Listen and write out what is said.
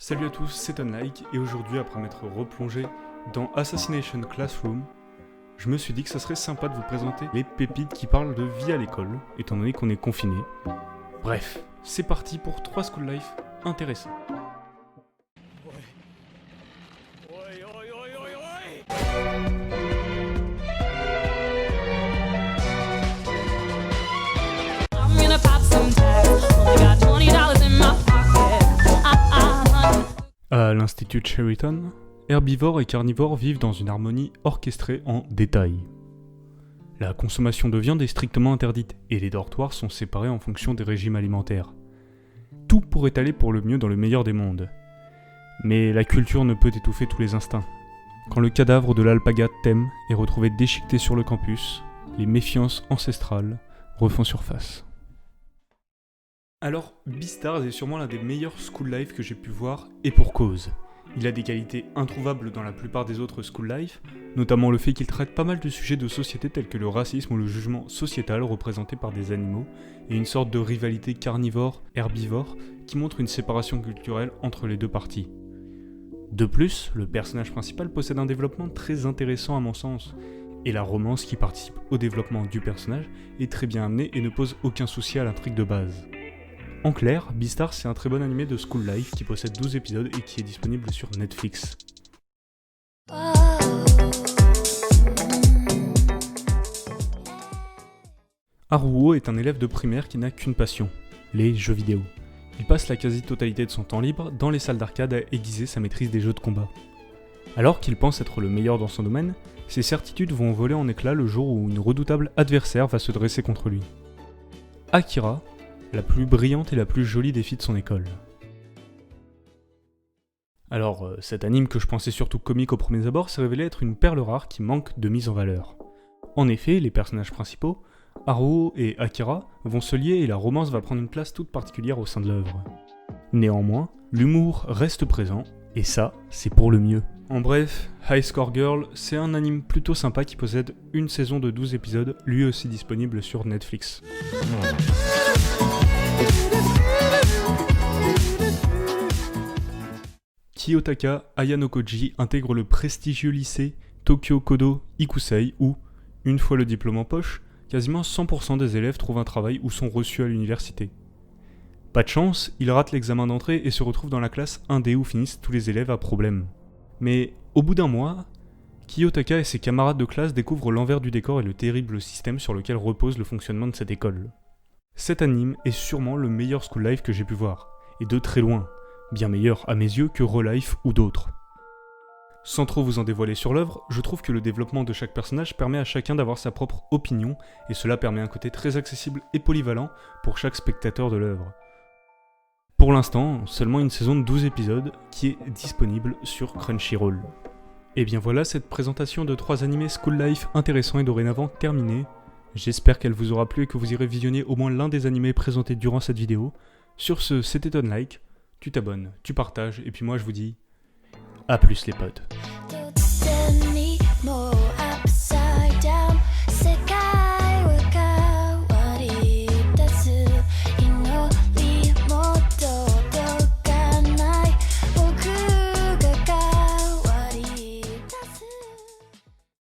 Salut à tous, c'est Unlike, et aujourd'hui, après m'être replongé dans Assassination Classroom, je me suis dit que ça serait sympa de vous présenter les pépites qui parlent de vie à l'école, étant donné qu'on est confiné. Bref, c'est parti pour 3 school life intéressants. À l'Institut Cheriton, herbivores et carnivores vivent dans une harmonie orchestrée en détail. La consommation de viande est strictement interdite et les dortoirs sont séparés en fonction des régimes alimentaires. Tout pourrait aller pour le mieux dans le meilleur des mondes. Mais la culture ne peut étouffer tous les instincts. Quand le cadavre de l'alpaga Thème est retrouvé déchiqueté sur le campus, les méfiances ancestrales refont surface. Alors, Beastars est sûrement l'un des meilleurs school life que j'ai pu voir, et pour cause. Il a des qualités introuvables dans la plupart des autres school life, notamment le fait qu'il traite pas mal de sujets de société tels que le racisme ou le jugement sociétal représenté par des animaux, et une sorte de rivalité carnivore-herbivore qui montre une séparation culturelle entre les deux parties. De plus, le personnage principal possède un développement très intéressant à mon sens, et la romance qui participe au développement du personnage est très bien amenée et ne pose aucun souci à l'intrigue de base. En clair, Beastars c'est un très bon animé de school life qui possède 12 épisodes et qui est disponible sur Netflix. Haruo est un élève de primaire qui n'a qu'une passion, les jeux vidéo. Il passe la quasi-totalité de son temps libre dans les salles d'arcade à aiguiser sa maîtrise des jeux de combat. Alors qu'il pense être le meilleur dans son domaine, ses certitudes vont voler en éclats le jour où une redoutable adversaire va se dresser contre lui. Akira, la plus brillante et la plus jolie des filles de son école. Alors, cet anime que je pensais surtout comique au premier abord s'est révélé être une perle rare qui manque de mise en valeur. En effet, les personnages principaux, Haruo et Akira, vont se lier et la romance va prendre une place toute particulière au sein de l'œuvre. Néanmoins, l'humour reste présent, et ça, c'est pour le mieux. En bref, High Score Girl, c'est un anime plutôt sympa qui possède une saison de 12 épisodes, lui aussi disponible sur Netflix. Kiyotaka Ayanokoji intègre le prestigieux lycée Tokyo Kodo Ikusei où, une fois le diplôme en poche, quasiment 100% des élèves trouvent un travail ou sont reçus à l'université. Pas de chance, il rate l'examen d'entrée et se retrouve dans la classe 1D où finissent tous les élèves à problème. Mais au bout d'un mois, Kiyotaka et ses camarades de classe découvrent l'envers du décor et le terrible système sur lequel repose le fonctionnement de cette école. Cet anime est sûrement le meilleur school life que j'ai pu voir, et de très loin, bien meilleur à mes yeux que Relife ou d'autres. Sans trop vous en dévoiler sur l'œuvre, je trouve que le développement de chaque personnage permet à chacun d'avoir sa propre opinion, et cela permet un côté très accessible et polyvalent pour chaque spectateur de l'œuvre. Pour l'instant, seulement une saison de 12 épisodes qui est disponible sur Crunchyroll. Et bien voilà, cette présentation de 3 animés school life intéressants est dorénavant terminée. J'espère qu'elle vous aura plu et que vous irez visionner au moins l'un des animés présentés durant cette vidéo. Sur ce, c'était Unlike. Tu t'abonnes, tu partages, et puis moi je vous dis à plus les potes.